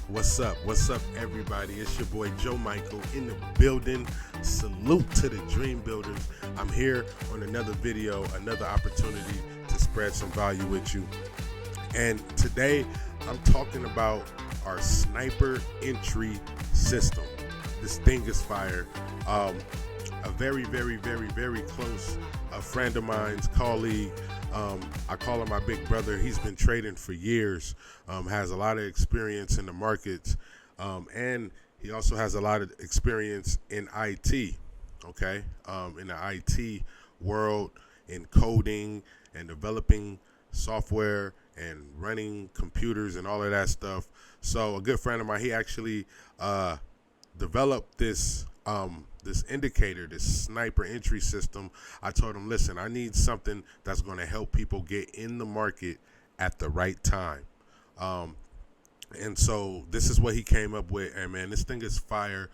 What's up, everybody? It's your boy Joe Michael in the building. Salute to the dream builders. I'm here on another video, another opportunity to spread some value with you. And today I'm talking about our sniper entry system. This thing is fire. A very close friend of mine's colleague. I call him my big brother. He's been trading for years, has a lot of experience in the markets, and he also has a lot of experience in IT, okay, in the IT world, in coding and developing software and running computers and all of that stuff. So a good friend of mine, he actually developed this indicator, this sniper entry system. I told him, listen, I need something that's going to help people get in the market at the right time. And so this is what he came up with. And man, this thing is fire.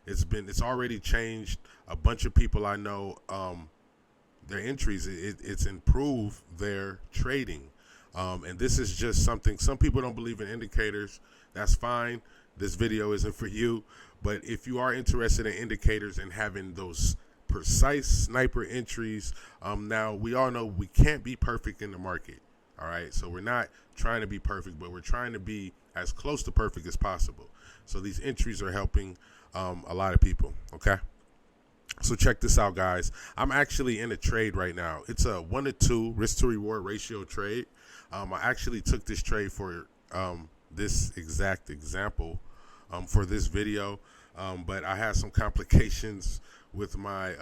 It's already changed a bunch of people I know, their entries. It's improved their trading. And this is just something, some people don't believe in indicators. That's fine. This video isn't for you. But if you are interested in indicators and having those precise sniper entries, now we all know we can't be perfect in the market. All right. So we're not trying to be perfect, but we're trying to be as close to perfect as possible. So these entries are helping a lot of people. OK, so check this out, guys. I'm actually in a trade right now. It's a 1-to-2 risk to reward ratio trade. I actually took this trade for this exact example for this video, but I had some complications with my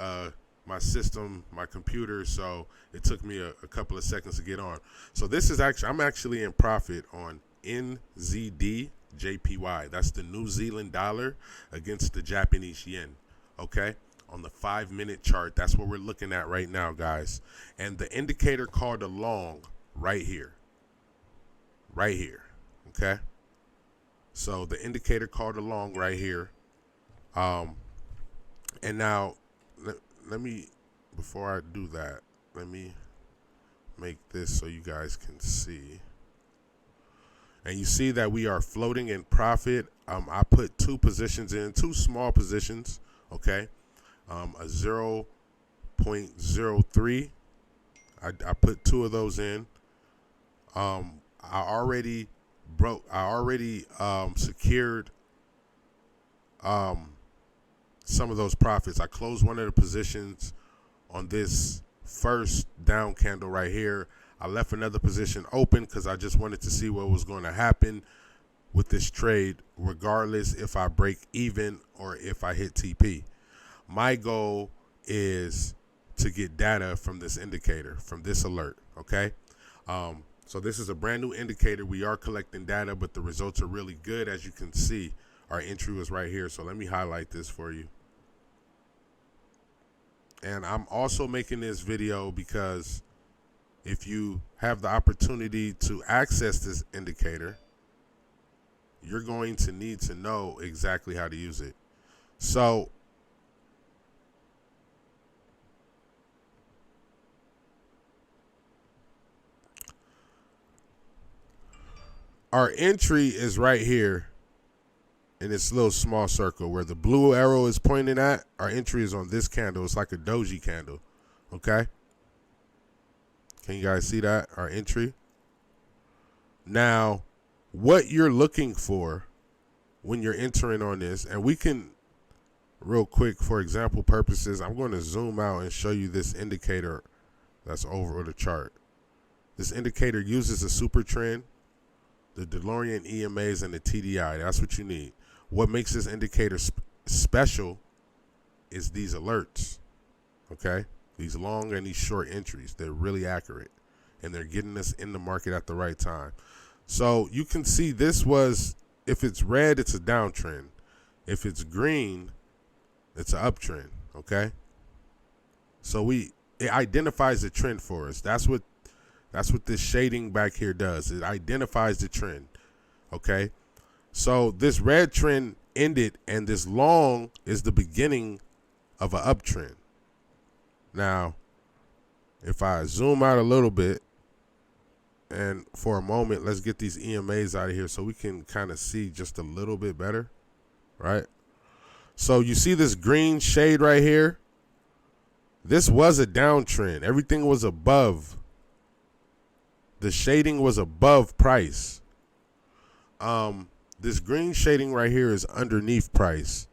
my system, my computer, so it took me a couple of seconds to get on. So this is I'm actually in profit on NZD JPY. That's the New Zealand dollar against the Japanese yen. Okay, on the 5-minute chart, that's what we're looking at right now, guys. And the indicator called a long right here. Okay. So the indicator called along right here. And now let me, before I do that, let me make this so you guys can see. And you see that we are floating in profit. I put two positions in, two small positions. Okay. A 0.03. I put two of those in. I already secured some of those profits. I closed one of the positions on this first down candle right here. I left another position open because I just wanted to see what was going to happen with this trade, regardless if I break even or if I hit TP. My goal is to get data from this indicator, from this alert, okay? So this is a brand new indicator. We are collecting data, but the results are really good. As you can see, our entry was right here. So let me highlight this for you. And I'm also making this video because if you have the opportunity to access this indicator, you're going to need to know exactly how to use it. So our entry is right here in this little small circle where the blue arrow is pointing at. Our entry is on this candle. It's like a doji candle. Okay. Can you guys see that? Our entry. Now, what you're looking for when you're entering on this, and we can real quick, for example purposes, I'm going to zoom out and show you this indicator that's over the chart. This indicator uses a super trend, the DeLorean EMAs, and the TDI. That's what you need. What makes this indicator special is these alerts, okay? These long and these short entries. They're really accurate, and they're getting us in the market at the right time. So you can see this was, if it's red, it's a downtrend. If it's green, it's an uptrend, okay? So it identifies the trend for us. That's what this shading back here does. It identifies the trend, okay? So this red trend ended, and this long is the beginning of an uptrend. Now, if I zoom out a little bit, And for a moment, let's get these EMAs out of here so we can kind of see just a little bit better, right? So you see this green shade right here? This was a downtrend. Everything was above. The shading was above price. This green shading right here is underneath price.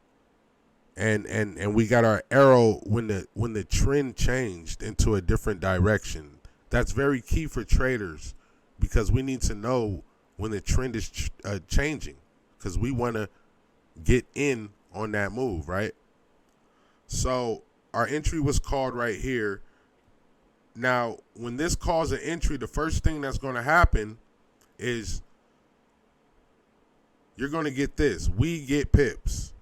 And we got our arrow when the trend changed into a different direction. That's very key for traders because we need to know when the trend is changing because we want to get in on that move, right? So our entry was called right here. Now, when this calls an entry, the first thing that's going to happen is you're going to get this. We get pips.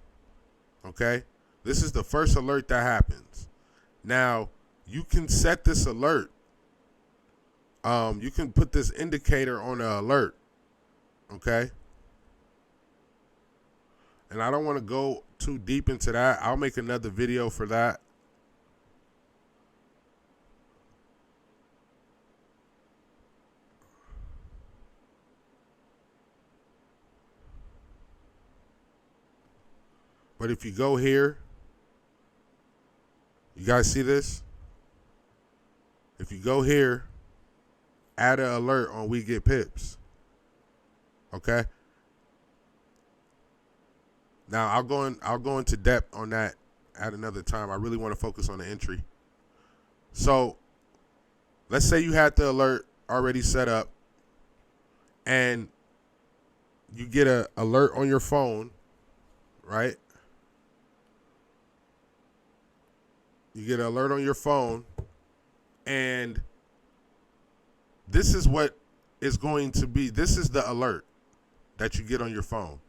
Okay? This is the first alert that happens. Now, you can set this alert. You can put this indicator on the alert. Okay? And I don't want to go too deep into that. I'll make another video for that. But if you go here, you guys see this? If you go here, add an alert on we get pips. Okay? Now I'll go into depth on that at another time. I really want to focus on the entry. So let's say you had the alert already set up and you get an alert on your phone, right? You get an alert on your phone, and this is what is going to be. This is the alert that you get on your phone.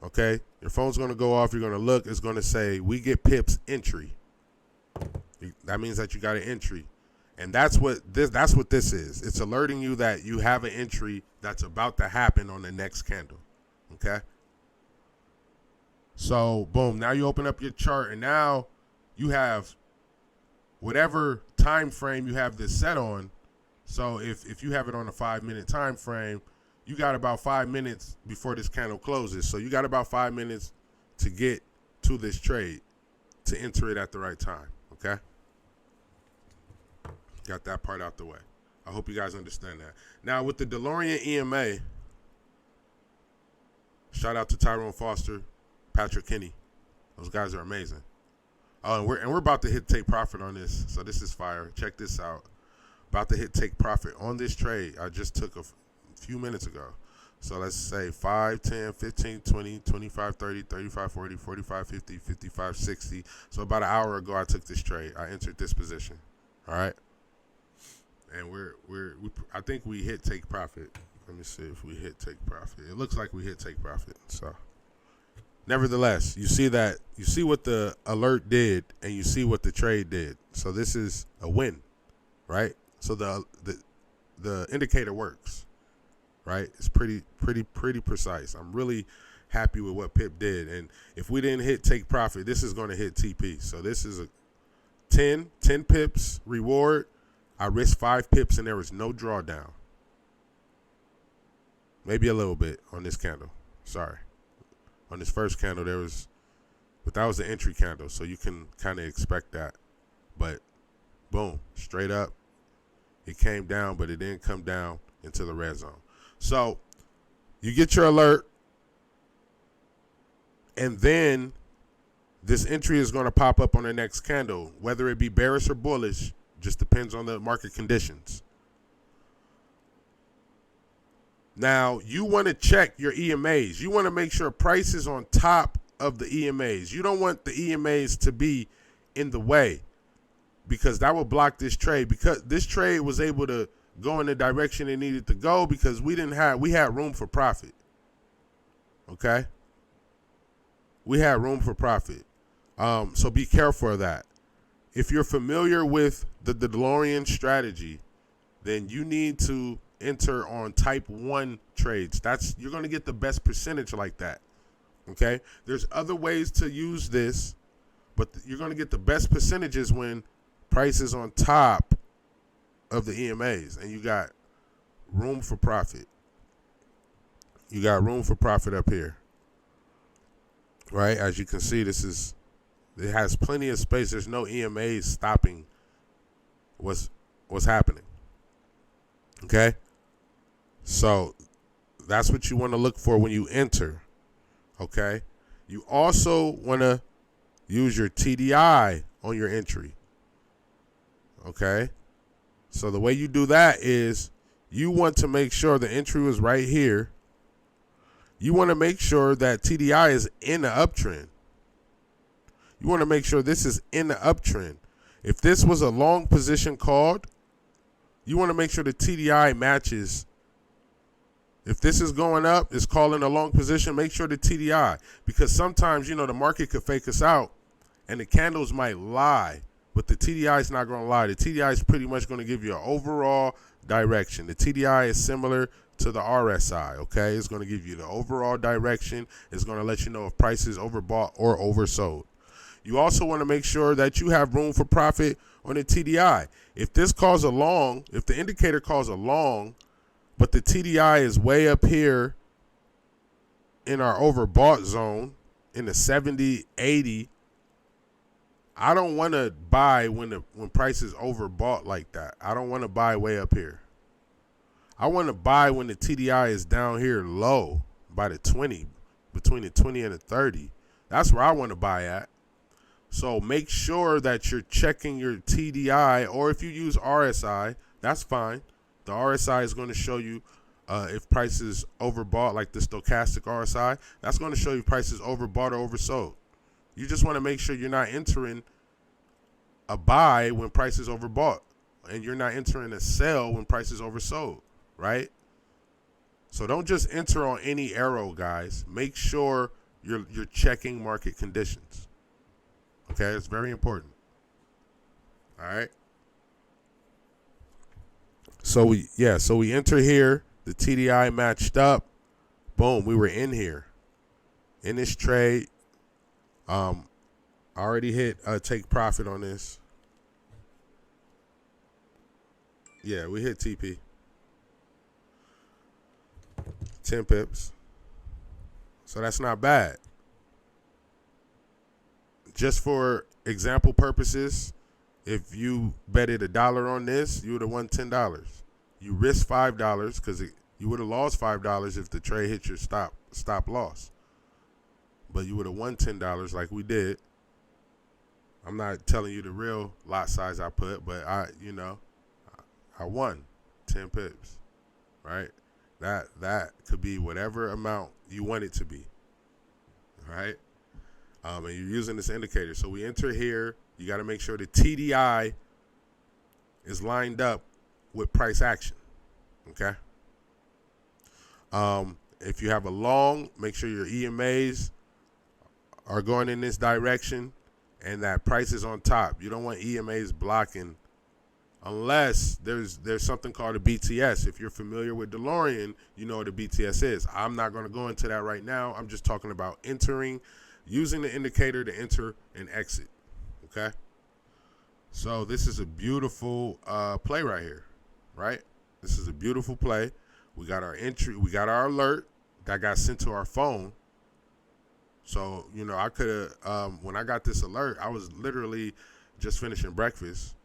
Okay? Your phone's going to go off. You're going to look. It's going to say, we get pips entry. That means that you got an entry. And that's what this is. It's alerting you that you have an entry that's about to happen on the next candle. Okay? So, boom. Now you open up your chart, and now you have whatever time frame you have this set on. So if you have it on a 5-minute time frame, you got about 5 minutes before this candle closes. So you got about 5 minutes to get to this trade, to enter it at the right time, okay? Got that part out the way. I hope you guys understand that. Now with the DeLorean EMA, shout out to Tyrone Foster, Patrick Kinney. Those guys are amazing. Oh, and we're about to hit take profit on this. So this is fire. Check this out. About to hit take profit on this trade I just took a few minutes ago. So let's say 5, 10, 15, 20, 25, 30, 35, 40, 45, 50, 55, 60. So about an hour ago I took this trade. I entered this position. All right. And I think we hit take profit. Let me see if we hit take profit. It looks like we hit take profit. So nevertheless, you see what the alert did and you see what the trade did. So this is a win, right? So the indicator works, right? It's pretty precise. I'm really happy with what Pip did. And if we didn't hit take profit, this is going to hit TP. So this is a 10 pips reward. I risked 5 pips and there was no drawdown. Maybe a little bit on this candle. Sorry. On this first candle, but that was the entry candle, so you can kind of expect that. But boom, straight up, it came down, but it didn't come down into the red zone. So you get your alert, and then this entry is going to pop up on the next candle, whether it be bearish or bullish, just depends on the market conditions. Now, you want to check your EMAs. You want to make sure price is on top of the EMAs. You don't want the EMAs to be in the way because that will block this trade. Because this trade was able to go in the direction it needed to go because we had room for profit. Okay? We had room for profit. So be careful of that. If you're familiar with the DeLorean strategy, then you need to enter on type 1 trades. You're going to get the best percentage like that. Okay? There's other ways to use this, but you're going to get the best percentages when price is on top of the EMAs and you got room for profit. You got room for profit up here, right? As you can see, it has plenty of space. There's no EMAs stopping what's happening. Okay, so that's what you want to look for when you enter. Okay, you also want to use your TDI on your entry. Okay, so the way you do that is you want to make sure the entry was right here. You want to make sure that TDI is in the uptrend. You want to make sure this is in the uptrend. If this was a long position called, you want to make sure the TDI matches. If this is going up, it's calling a long position, make sure the TDI. Because sometimes, the market could fake us out and the candles might lie, but the TDI is not going to lie. The TDI is pretty much going to give you an overall direction. The TDI is similar to the RSI, okay? It's going to give you the overall direction. It's going to let you know if price is overbought or oversold. You also want to make sure that you have room for profit on the TDI. If this calls a long, if the indicator calls a long, but the TDI is way up here in our overbought zone in the 70, 80, I don't want to buy when price is overbought like that. I don't want to buy way up here. I want to buy when the TDI is down here low by the 20, between the 20 and the 30. That's where I want to buy at. So make sure that you're checking your TDI, or if you use RSI, that's fine. The RSI is going to show you if price is overbought, like the stochastic RSI. That's going to show you price is overbought or oversold. You just want to make sure you're not entering a buy when price is overbought, and you're not entering a sell when price is oversold, right? So don't just enter on any arrow, guys. Make sure you're checking market conditions. Okay, it's very important. All right. So we enter here. The TDI matched up. Boom, we were in here in this trade. I already hit take profit on this. Yeah, we hit TP. 10 pips. So that's not bad. Just for example purposes, if you betted $1 on this, you would have won $10. You risked $5 because you would have lost $5 if the trade hit your stop loss. But you would have won $10 like we did. I'm not telling you the real lot size I put, but I won 10 pips, right? That could be whatever amount you want it to be, right? And you're using this indicator. So we enter here. You got to make sure the TDI is lined up with price action, okay? If you have a long, make sure your EMAs are going in this direction and that price is on top. You don't want EMAs blocking unless there's something called a BTS. If you're familiar with DeLorean, you know what a BTS is. I'm not going to go into that right now. I'm just talking about entering, using the indicator to enter and exit, okay? So this is a beautiful play right here, right? This is a beautiful play. We got our entry. We got our alert that got sent to our phone. So, I could have, when I got this alert, I was literally just finishing breakfast.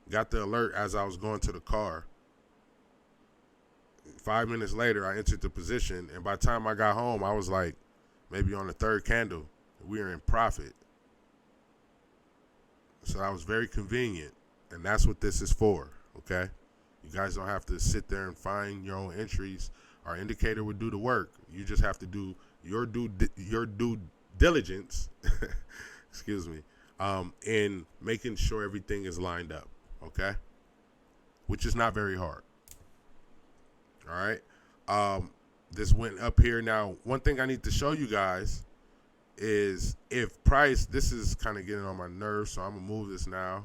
Got the alert as I was going to the car. 5 minutes later, I entered the position. And by the time I got home, I was like maybe on the third candle. We were in profit. So that was very convenient. And that's what this is for, okay? You guys don't have to sit there and find your own entries. Our indicator would do the work. You just have to do your due diligence, excuse me, in making sure everything is lined up, okay? Which is not very hard. All right. This went up here. Now, one thing I need to show you guys is if price, this is kind of getting on my nerves, so I'm going to move this now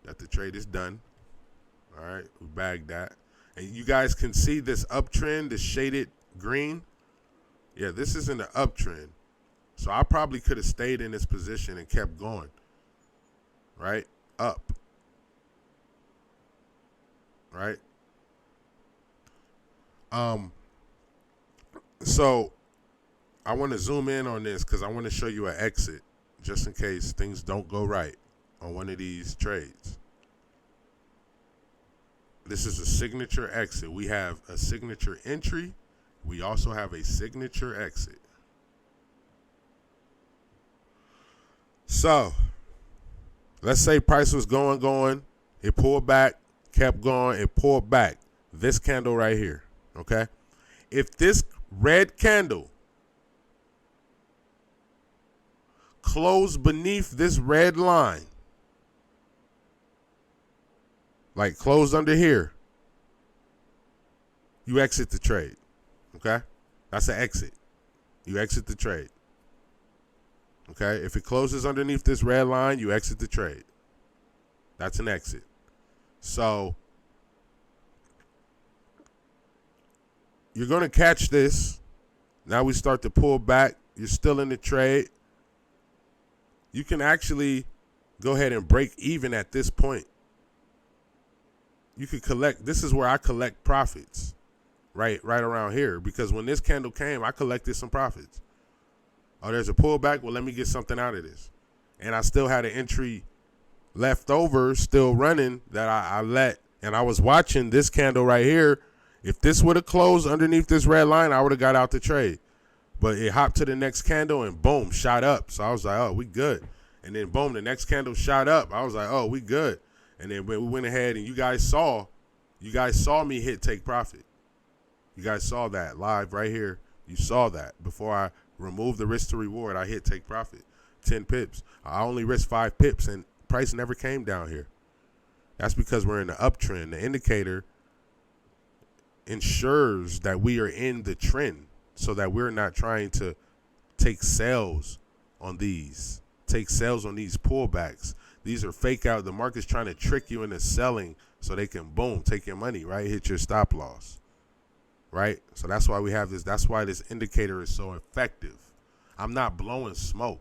that the trade is done. All right, we bagged that. And you guys can see this uptrend, this shaded green. Yeah, this is in the uptrend. So I probably could have stayed in this position and kept going, right? Up, right? Um, so I want to zoom in on this because I want to show you an exit just in case things don't go right on one of these trades. This is a signature exit. We have a signature entry. We also have a signature exit. So let's say price was going. It pulled back, kept going, it pulled back. This candle right here, okay? If this red candle closed beneath this red line, like closed under here, you exit the trade, okay? That's an exit. You exit the trade, okay? If it closes underneath this red line, you exit the trade. That's an exit. So you're going to catch this. Now we start to pull back. You're still in the trade. You can actually go ahead and break even at this point. You could collect. This is where I collect profits, right around here. Because when this candle came, I collected some profits. Oh, there's a pullback. Well, let me get something out of this. And I still had an entry left over, still running, that I let. And I was watching this candle right here. If this would have closed underneath this red line, I would have got out the trade. But it hopped to the next candle and boom, shot up. So I was like, oh, we good. And then boom, the next candle shot up. I was like, oh, we good. And then we went ahead and you guys saw me hit take profit. You guys saw that live right here. You saw that before I removed the risk to reward. I hit take profit, 10 pips. I only risked 5 pips and price never came down here. That's because we're in the uptrend. The indicator ensures that we are in the trend so that we're not trying to take sales on these pullbacks. These are fake out. The market's trying to trick you into selling so they can, boom, take your money, right? Hit your stop loss, right? So that's why we have this. That's why this indicator is so effective. I'm not blowing smoke.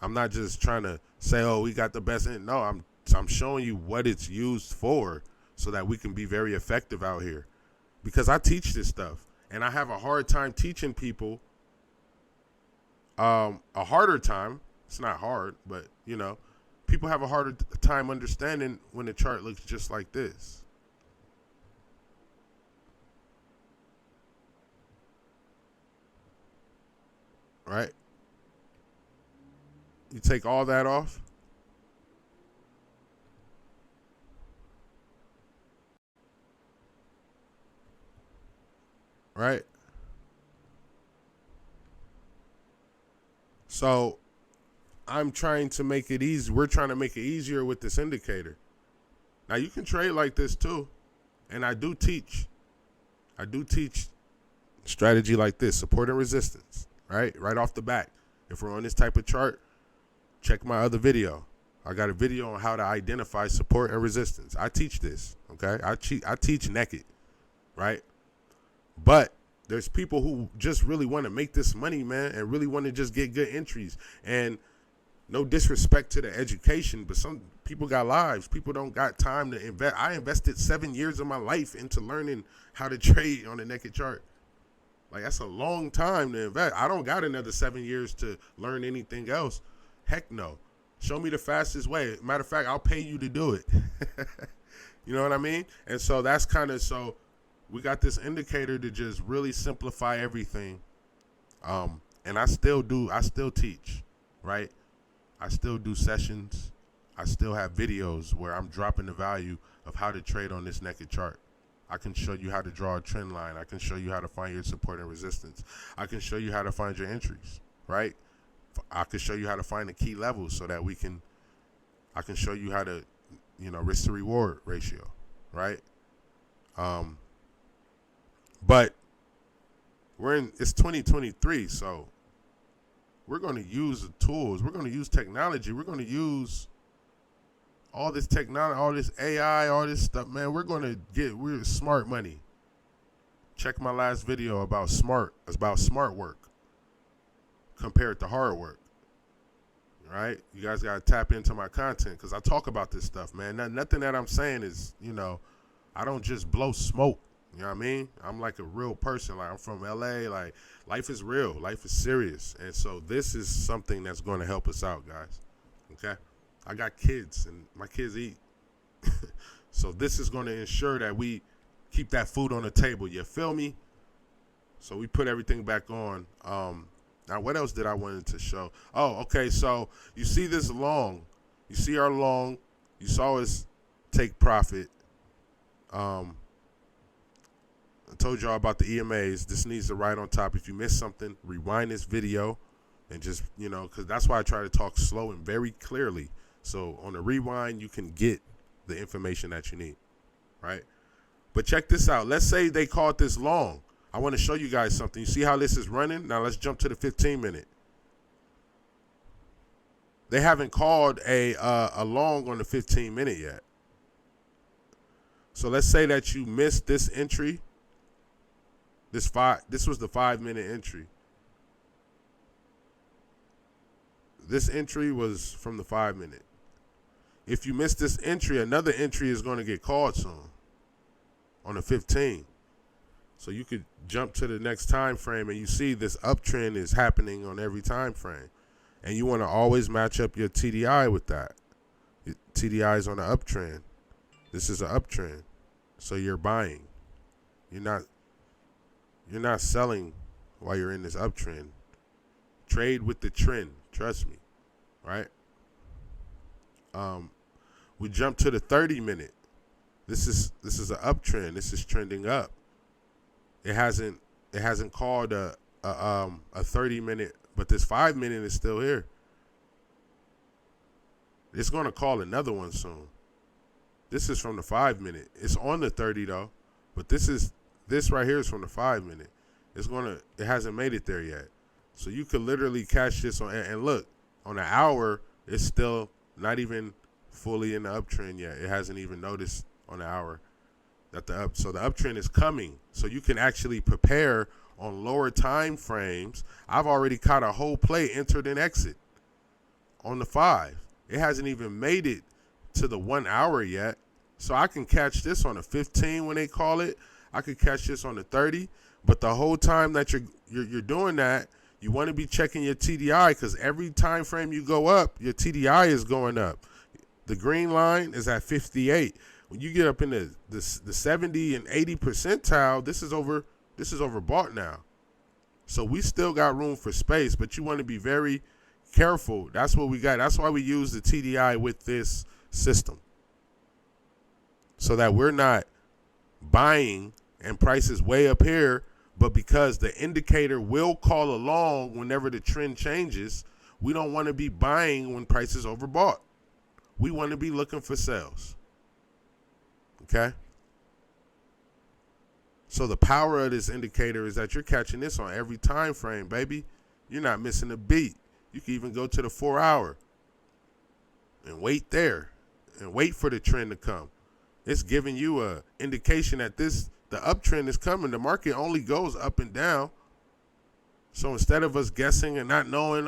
I'm not just trying to say, oh, we got the best. No, I'm showing you what it's used for so that we can be very effective out here. Because I teach this stuff, and I have a hard time teaching people. A harder time. It's not hard, but, you know, people have a harder time understanding when the chart looks just like this. Right? You take all that off. Right? So I'm trying to make it easy. We're trying to make it easier with this indicator. Now you can trade like this too. And I do teach strategy like this, support and resistance, right? Right off the bat. If we're on this type of chart, check my other video. I got a video on how to identify support and resistance. I teach this, okay? I teach naked, right? But there's people who just really want to make this money, man, and really want to just get good entries. And no disrespect to the education, but some people got lives. People don't got time to invest. I invested 7 years of my life into learning how to trade on the naked chart. Like, that's a long time to invest. I don't got another 7 years to learn anything else. Heck no. Show me the fastest way. Matter of fact, I'll pay you to do it. You know what I mean? And so that's kind of, so we got this indicator to just really simplify everything. And I still teach, right? I still do sessions. I still have videos where I'm dropping the value of how to trade on this naked chart. I can show you how to draw a trend line. I can show you how to find your support and resistance. I can show you how to find your entries, right? I can show you how to find the key levels so that I can show you how to, risk to reward ratio, right? But it's 2023, so we're going to use the tools. We're going to use technology. We're going to use all this technology, all this AI, all this stuff, man. We're smart money. Check my last video about smart work compared to hard work. Right? You guys got to tap into my content because I talk about this stuff, man. Nothing that I'm saying is, I don't just blow smoke. You know what I mean? I'm like a real person. Like, I'm from LA. Like, life is real. Life is serious. And so this is something that's going to help us out, guys. Okay? I got kids, and my kids eat. So this is going to ensure that we keep that food on the table. You feel me? So we put everything back on. Now, what else did I wanted to show? Oh, okay. So you see this long. You see our long. You saw us take profit. I told y'all about the EMAs. This needs to right on top. If you missed something, rewind this video and just, because that's why I try to talk slow and very clearly. So on the rewind, you can get the information that you need, right? But check this out. Let's say they called this long. I want to show you guys something. You see how this is running? Now let's jump to the 15-minute. They haven't called a long on the 15-minute yet. So let's say that you missed this entry. This was the 5-minute entry. This entry was from the 5-minute. If you miss this entry, another entry is going to get called soon on the 15. So you could jump to the next time frame, and you see this uptrend is happening on every time frame. And you want to always match up your TDI with that. Your TDI is on an uptrend. This is an uptrend. So you're buying. You're not selling while you're in this uptrend. Trade with the trend. Trust me. Right? We jump to the 30-minute. This is an uptrend. This is trending up. It hasn't called a 30-minute, but this 5-minute is still here. It's going to call another one soon. This is from the 5-minute. It's on the 30 though, but this right here is from the 5-minute. It hasn't made it there yet. So you could literally catch this on, and look, on an hour, it's still not even fully in the uptrend yet. It hasn't even noticed on the hour that so the uptrend is coming. So you can actually prepare on lower time frames. I've already caught a whole play entered and exit on the 5. It hasn't even made it to the 1 hour yet. So I can catch this on the 15 when they call it. I could catch this on the 30. But the whole time that you're doing that, you want to be checking your TDI, because every time frame you go up, your TDI is going up. The green line is at 58. When you get up in the 70 and 80 percentile, this is overbought now. So we still got room for space, but you want to be very careful. That's what we got. That's why we use the TDI with this system, so that we're not buying and prices way up here, but because the indicator will call along whenever the trend changes, we don't want to be buying when price is overbought. We want to be looking for sales. Okay? So the power of this indicator is that you're catching this on every time frame, baby. You're not missing a beat. You can even go to the 4 hour and wait there and wait for the trend to come. It's giving you a indication that the uptrend is coming. The market only goes up and down. So instead of us guessing and not knowing,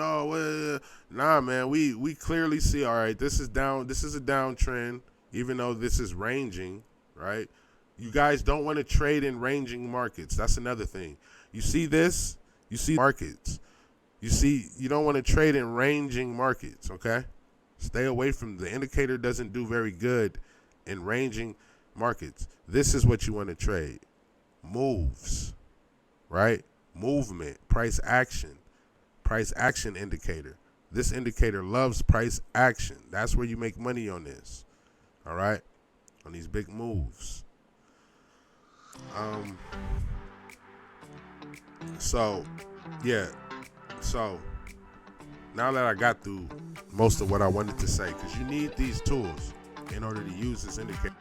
nah, man, we clearly see, all right, this is down. This is a downtrend, even though this is ranging, right? You guys don't want to trade in ranging markets. That's another thing. You see this? You see markets. You don't want to trade in ranging markets, okay? Stay away from the indicator. Doesn't do very good in ranging markets. This is what you want to trade. Moves, right? Movement, price action indicator. This indicator loves price action. That's where you make money on this. All right? On these big moves. So now that I got through most of what I wanted to say, because you need these tools in order to use this indicator.